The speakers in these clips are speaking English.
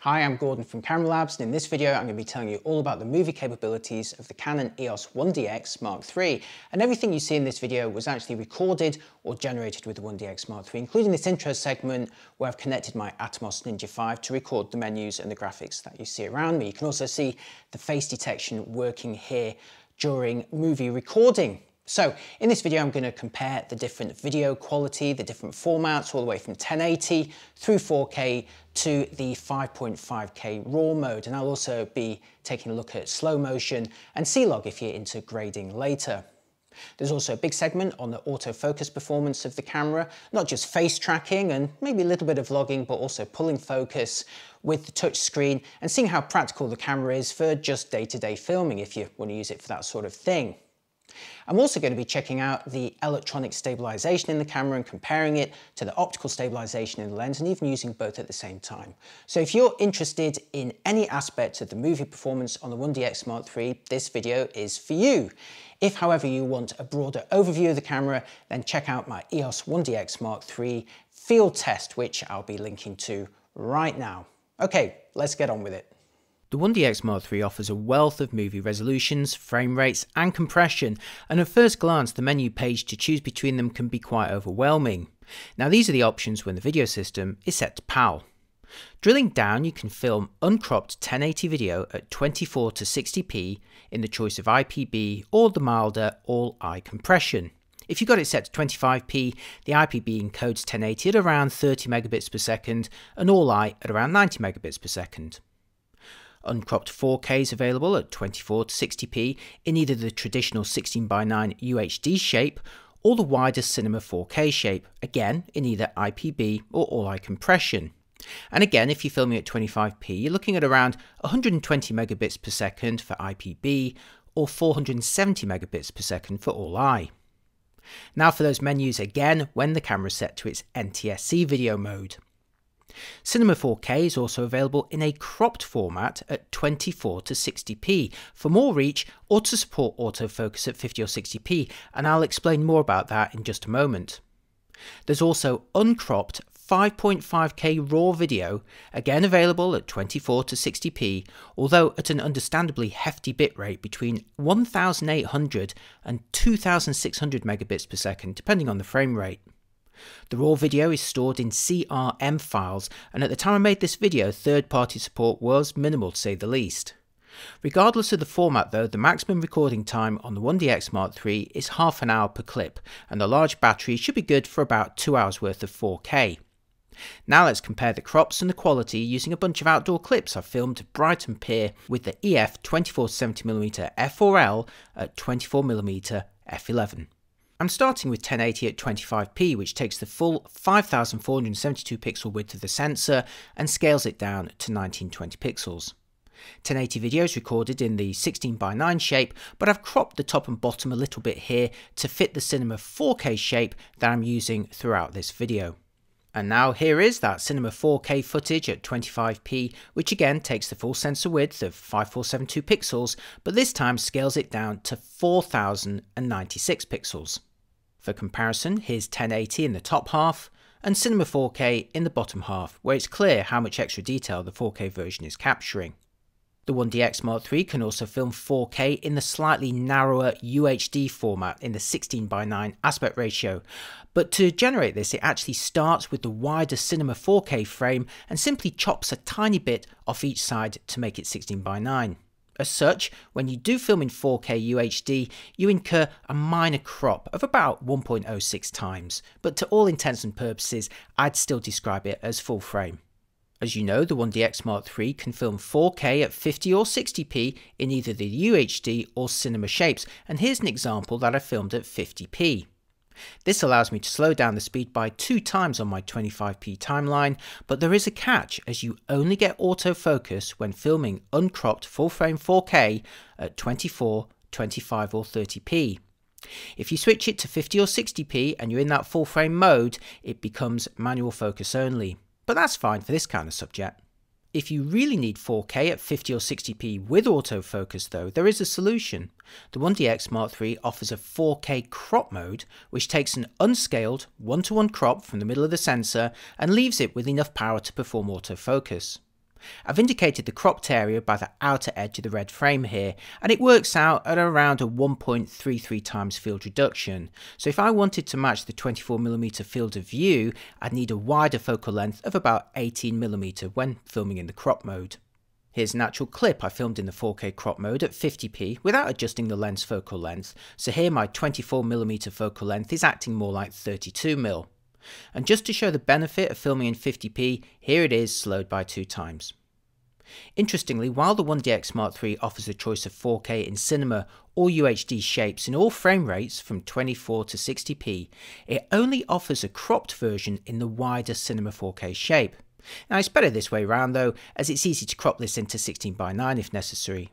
Hi, I'm Gordon from Camera Labs, and in this video I'm going to be telling you all about the movie capabilities of the Canon EOS 1DX Mark III. And everything you see in this video was actually recorded or generated with the 1DX Mark III, including this intro segment where I've connected my Atomos Ninja 5 to record the menus and the graphics that you see around me. You can also see the face detection working here during movie recording. So in this video, I'm going to compare the different video quality, the different formats, all the way from 1080 through 4K to the 5.5K RAW mode. And I'll also be taking a look at slow motion and C-Log if you're into grading later. There's also a big segment on the autofocus performance of the camera, not just face tracking and maybe a little bit of vlogging, but also pulling focus with the touch screen and seeing how practical the camera is for just day-to-day filming if you want to use it for that sort of thing. I'm also going to be checking out the electronic stabilization in the camera and comparing it to the optical stabilization in the lens, and even using both at the same time. So if you're interested in any aspect of the movie performance on the 1DX Mark III, this video is for you. If, however, you want a broader overview of the camera, then check out my EOS 1DX Mark III field test, which I'll be linking to right now. Okay, let's get on with it. The 1DX Mark III offers a wealth of movie resolutions, frame rates and compression, and at first glance the menu page to choose between them can be quite overwhelming. Now these are the options when the video system is set to PAL. Drilling down, you can film uncropped 1080 video at 24 to 60p in the choice of IPB or the milder all-eye compression. If you got it set to 25p, the IPB encodes 1080 at around 30 megabits per second and all-eye at around 90 megabits per second. Uncropped 4K is available at 24 to 60p in either the traditional 16:9 UHD shape or the wider Cinema 4K shape, again in either IPB or all-eye compression. And again, if you're filming at 25p, you're looking at around 120 megabits per second for IPB or 470 megabits per second for all-eye. Now for those menus again when the camera is set to its NTSC video mode. Cinema 4K is also available in a cropped format at 24 to 60p for more reach or to support autofocus at 50 or 60p, and I'll explain more about that in just a moment. There's also uncropped 5.5K RAW video, again available at 24 to 60p, although at an understandably hefty bitrate between 1800 and 2600 megabits per second, depending on the frame rate. The RAW video is stored in CRM files, and at the time I made this video, third-party support was minimal to say the least. Regardless of the format though, the maximum recording time on the 1DX Mark III is half an hour per clip, and the large battery should be good for about 2 hours worth of 4K. Now let's compare the crops and the quality using a bunch of outdoor clips I've filmed at Brighton Pier with the EF 24-70mm f4L at 24mm f11. I'm starting with 1080 at 25p, which takes the full 5472 pixel width of the sensor and scales it down to 1920 pixels. 1080 video is recorded in the 16:9 shape, but I've cropped the top and bottom a little bit here to fit the Cinema 4K shape that I'm using throughout this video. And now here is that Cinema 4K footage at 25p, which again takes the full sensor width of 5472 pixels, but this time scales it down to 4096 pixels. For comparison, here's 1080 in the top half and Cinema 4K in the bottom half, where it's clear how much extra detail the 4K version is capturing. The 1DX Mark III can also film 4K in the slightly narrower UHD format in the 16:9 aspect ratio, but to generate this it actually starts with the wider Cinema 4K frame and simply chops a tiny bit off each side to make it 16:9. As such, when you do film in 4K UHD, you incur a minor crop of about 1.06 times, but to all intents and purposes, I'd still describe it as full frame. As you know, the 1DX Mark III can film 4K at 50 or 60p in either the UHD or cinema shapes, and here's an example that I filmed at 50p. This allows me to slow down the speed by 2 times on my 25p timeline, but there is a catch as you only get autofocus when filming uncropped full-frame 4K at 24, 25 or 30p. If you switch it to 50 or 60p and you're in that full-frame mode, it becomes manual focus only, but that's fine for this kind of subject. If you really need 4K at 50 or 60p with autofocus though, there is a solution. The 1DX Mark III offers a 4K crop mode, which takes an unscaled 1:1 crop from the middle of the sensor and leaves it with enough power to perform autofocus. I've indicated the cropped area by the outer edge of the red frame here, and it works out at around a 1.33 times field reduction. So if I wanted to match the 24mm field of view, I'd need a wider focal length of about 18mm when filming in the crop mode. Here's an actual clip I filmed in the 4K crop mode at 50p without adjusting the lens focal length, so here my 24mm focal length is acting more like 32mm. And just to show the benefit of filming in 50p, here it is slowed by 2 times. Interestingly, while the 1DX Mark III offers a choice of 4K in cinema or UHD shapes in all frame rates from 24 to 60p, it only offers a cropped version in the wider cinema 4K shape. Now it's better this way around though, as it's easy to crop this into 16:9 if necessary.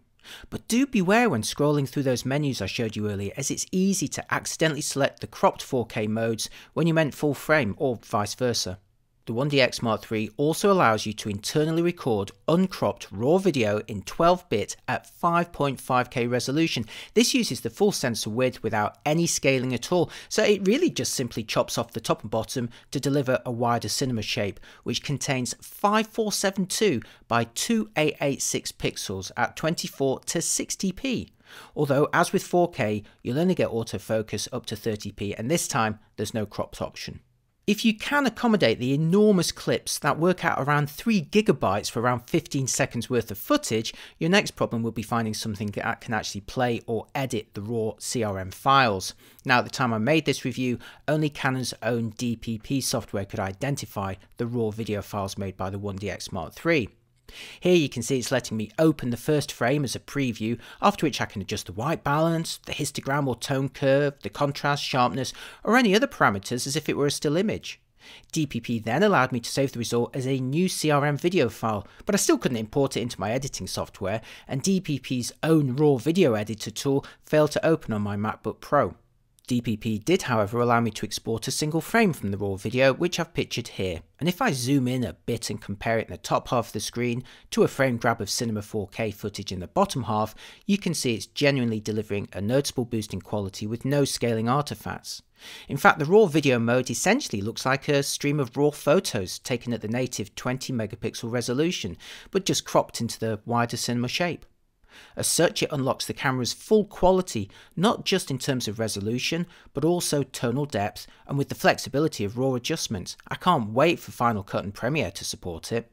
But do beware when scrolling through those menus I showed you earlier, as it's easy to accidentally select the cropped 4K modes when you meant full frame or vice versa. The 1DX Mark III also allows you to internally record uncropped raw video in 12-bit at 5.5K resolution. This uses the full sensor width without any scaling at all, so it really just simply chops off the top and bottom to deliver a wider cinema shape, which contains 5472 by 2886 pixels at 24 to 60p. Although, as with 4K, you'll only get autofocus up to 30p, and this time there's no cropped option. If you can accommodate the enormous clips that work out around 3 GB for around 15 seconds worth of footage, your next problem will be finding something that can actually play or edit the raw CRM files. Now, at the time I made this review, only Canon's own DPP software could identify the raw video files made by the 1DX Mark III. Here you can see it's letting me open the first frame as a preview, after which I can adjust the white balance, the histogram or tone curve, the contrast, sharpness, or any other parameters as if it were a still image. DPP then allowed me to save the result as a new CRM video file, but I still couldn't import it into my editing software, and DPP's own raw video editor tool failed to open on my MacBook Pro. DPP did, however, allow me to export a single frame from the raw video, which I've pictured here. And if I zoom in a bit and compare it in the top half of the screen to a frame grab of Cinema 4K footage in the bottom half, you can see it's genuinely delivering a noticeable boost in quality with no scaling artifacts. In fact, the raw video mode essentially looks like a stream of raw photos taken at the native 20 megapixel resolution, but just cropped into the wider cinema shape. As such, it unlocks the camera's full quality, not just in terms of resolution, but also tonal depth, and with the flexibility of raw adjustments. I can't wait for Final Cut and Premiere to support it.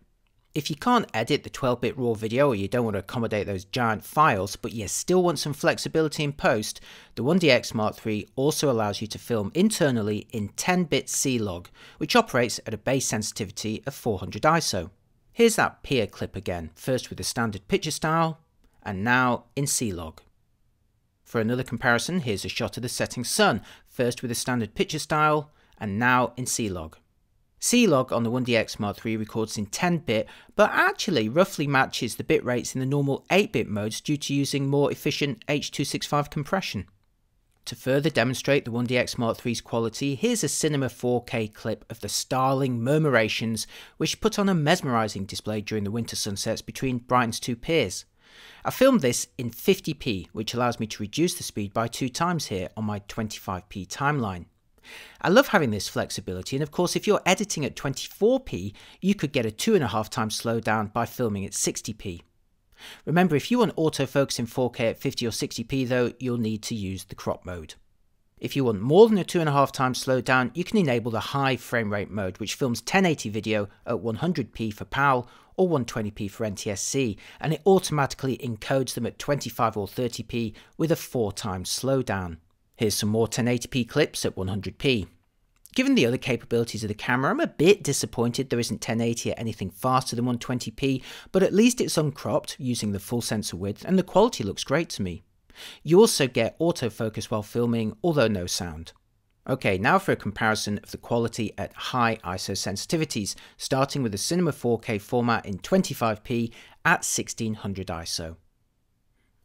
If you can't edit the 12-bit raw video, or you don't want to accommodate those giant files, but you still want some flexibility in post, the 1DX Mark III also allows you to film internally in 10-bit C-Log, which operates at a base sensitivity of 400 ISO. Here's that peer clip again, first with the standard picture style, and now in C-Log. For another comparison, here's a shot of the setting sun, first with a standard picture style, and now in C-Log. C-Log on the 1DX Mark III records in 10-bit, but actually roughly matches the bit rates in the normal 8-bit modes due to using more efficient H.265 compression. To further demonstrate the 1DX Mark III's quality, here's a Cinema 4K clip of the starling murmurations which put on a mesmerising display during the winter sunsets between Brighton's two piers. I filmed this in 50p, which allows me to reduce the speed by 2 times here on my 25p timeline. I love having this flexibility, and of course if you're editing at 24p, you could get a 2.5 times slowdown by filming at 60p. Remember, if you want autofocus in 4K at 50 or 60p though, you'll need to use the crop mode. If you want more than a 2.5 times slowdown, you can enable the high frame rate mode, which films 1080 video at 100p for PAL or 120p for NTSC, and it automatically encodes them at 25 or 30p with a 4 times slowdown. Here's some more 1080p clips at 100p. Given the other capabilities of the camera, I'm a bit disappointed there isn't 1080 at anything faster than 120p, but at least it's uncropped using the full sensor width, and the quality looks great to me. You also get autofocus while filming, although no sound. Okay, now for a comparison of the quality at high ISO sensitivities, starting with the Cinema 4K format in 25p at 1600 ISO.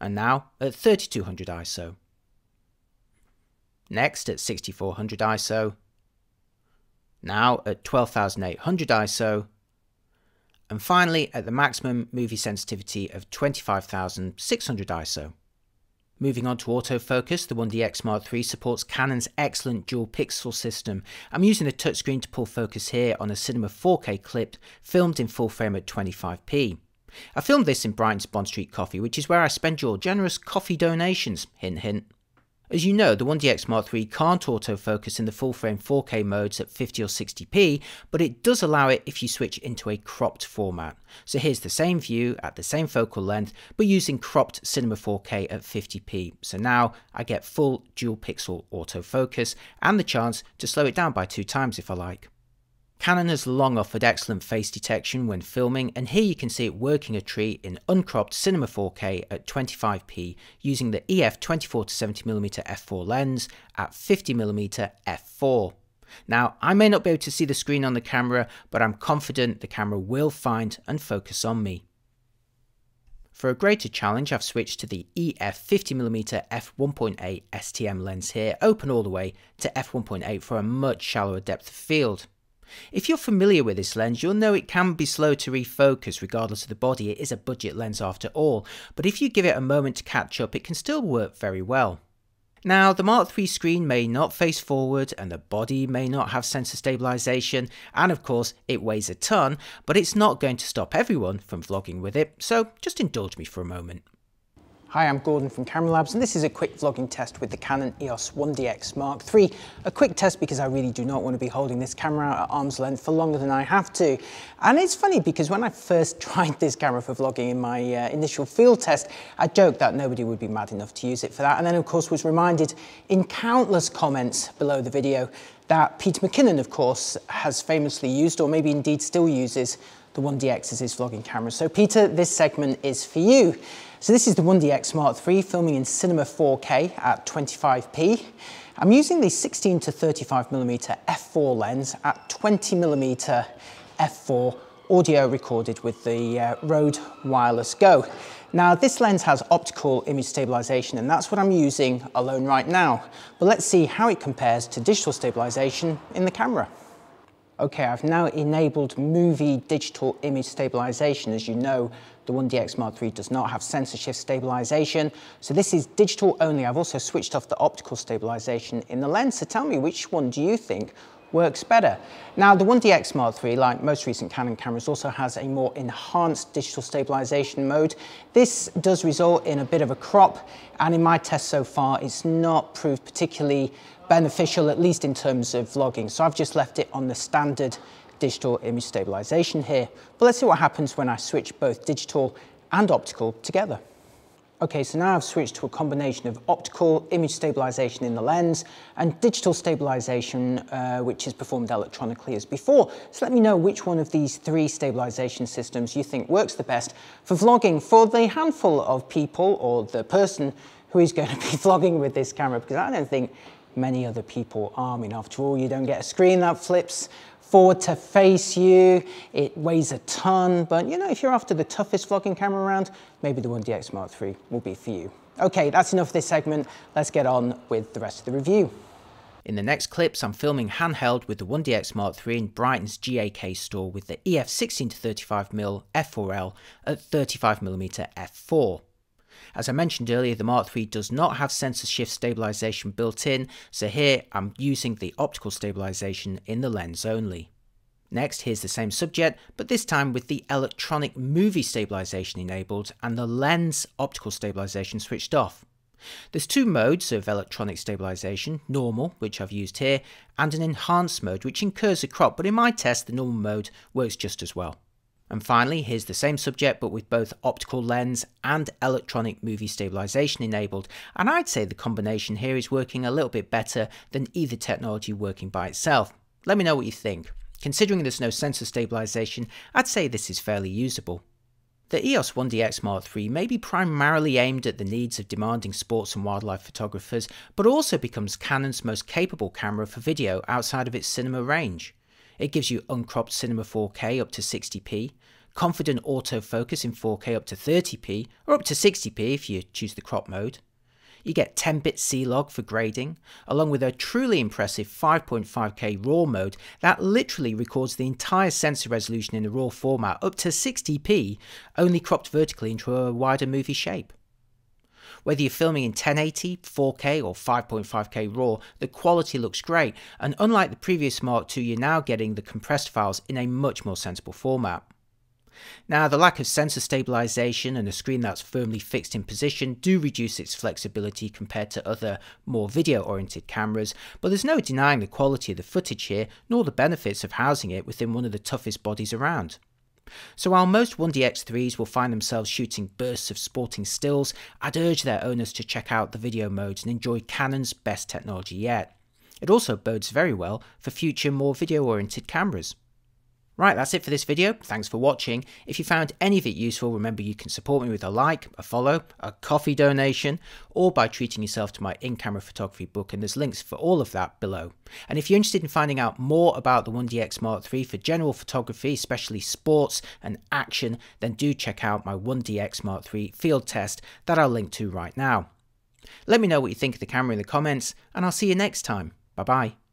And now at 3200 ISO. Next at 6400 ISO. Now at 12800 ISO. And finally at the maximum movie sensitivity of 25600 ISO. Moving on to autofocus, the 1DX Mark III supports Canon's excellent dual pixel system. I'm using the touchscreen to pull focus here on a Cinema 4K clip filmed in full frame at 25p. I filmed this in Brighton's Bond Street Coffee, which is where I spend your generous coffee donations, hint hint. As you know, the 1DX Mark III can't autofocus in the full frame 4K modes at 50 or 60p, but it does allow it if you switch into a cropped format. So here's the same view at the same focal length, but using cropped Cinema 4K at 50p. So now I get full dual pixel autofocus and the chance to slow it down by 2 times if I like. Canon has long offered excellent face detection when filming, and here you can see it working a treat in uncropped Cinema 4K at 25p using the EF 24-70mm f4 lens at 50mm f4. Now, I may not be able to see the screen on the camera, but I'm confident the camera will find and focus on me. For a greater challenge, I've switched to the EF 50mm f1.8 STM lens here, open all the way to f1.8 for a much shallower depth of field. If you're familiar with this lens, you'll know it can be slow to refocus regardless of the body. It is a budget lens after all, but if you give it a moment to catch up, it can still work very well. Now, the Mark III screen may not face forward and the body may not have sensor stabilization, and of course it weighs a ton, but it's not going to stop everyone from vlogging with it, so just indulge me for a moment. Hi, I'm Gordon from Camera Labs, and this is a quick vlogging test with the Canon EOS 1DX Mark III. A quick test because I really do not want to be holding this camera out at arm's length for longer than I have to. And it's funny because when I first tried this camera for vlogging in my initial field test, I joked that nobody would be mad enough to use it for that, and then of course was reminded in countless comments below the video that Peter McKinnon, of course, has famously used, or maybe indeed still uses, the 1DX as his vlogging camera. So Peter, this segment is for you. So this is the 1DX Mark III filming in Cinema 4K at 25p. I'm using the 16 to 35mm f4 lens at 20mm f4, audio recorded with the Rode Wireless Go. Now this lens has optical image stabilization, and that's what I'm using alone right now. But let's see how it compares to digital stabilization in the camera. Okay, I've now enabled movie digital image stabilization. As you know, the 1DX Mark III does not have sensor shift stabilization, so this is digital only. I've also switched off the optical stabilization in the lens, so tell me, which one do you think works better? Now, the 1DX Mark III, like most recent Canon cameras, also has a more enhanced digital stabilization mode. This does result in a bit of a crop, and in my test so far, it's not proved particularly beneficial, at least in terms of vlogging. So I've just left it on the standard digital image stabilization here. But let's see what happens when I switch both digital and optical together. Okay, so now I've switched to a combination of optical image stabilization in the lens and digital stabilization, which is performed electronically as before. So let me know which one of these 3 stabilization systems you think works the best for vlogging for the handful of people, or the person who is going to be vlogging with this camera, because I don't think many other people are. I mean, after all, you don't get a screen that flips forward to face you, it weighs a ton, but you know, if you're after the toughest vlogging camera around, maybe the 1DX Mark III will be for you. Okay, that's enough of this segment. Let's get on with the rest of the review. In the next clips, I'm filming handheld with the 1DX Mark III in Brighton's GAK store with the EF 16 to 35mm f4L at 35mm f4. As I mentioned earlier, the Mark III does not have sensor shift stabilization built in, so here I'm using the optical stabilization in the lens only. Next, here's the same subject, but this time with the electronic movie stabilization enabled and the lens optical stabilization switched off. There's 2 modes of electronic stabilization, normal, which I've used here, and an enhanced mode, which incurs a crop, but in my test the normal mode works just as well. And finally, here's the same subject but with both optical lens and electronic movie stabilization enabled, and I'd say the combination here is working a little bit better than either technology working by itself. Let me know what you think. Considering there's no sensor stabilization, I'd say this is fairly usable. The EOS 1DX Mark III may be primarily aimed at the needs of demanding sports and wildlife photographers, but also becomes Canon's most capable camera for video outside of its cinema range. It gives you uncropped Cinema 4K up to 60p, confident autofocus in 4K up to 30p, or up to 60p if you choose the crop mode. You get 10-bit C-Log for grading, along with a truly impressive 5.5K RAW mode that literally records the entire sensor resolution in the RAW format up to 60p, only cropped vertically into a wider movie shape. Whether you're filming in 1080, 4K or 5.5K RAW, the quality looks great, and unlike the previous Mark II, you're now getting the compressed files in a much more sensible format. Now, the lack of sensor stabilization and a screen that's firmly fixed in position do reduce its flexibility compared to other, more video-oriented cameras, but there's no denying the quality of the footage here, nor the benefits of housing it within one of the toughest bodies around. So while most 1DX3s will find themselves shooting bursts of sporting stills, I'd urge their owners to check out the video modes and enjoy Canon's best technology yet. It also bodes very well for future more video-oriented cameras. Right, that's it for this video. Thanks for watching. If you found any of it useful, remember you can support me with a like, a follow, a coffee donation, or by treating yourself to my in-camera photography book, and there's links for all of that below. And if you're interested in finding out more about the 1DX Mark III for general photography, especially sports and action, then do check out my 1DX Mark III field test that I'll link to right now. Let me know what you think of the camera in the comments, and I'll see you next time. Bye bye.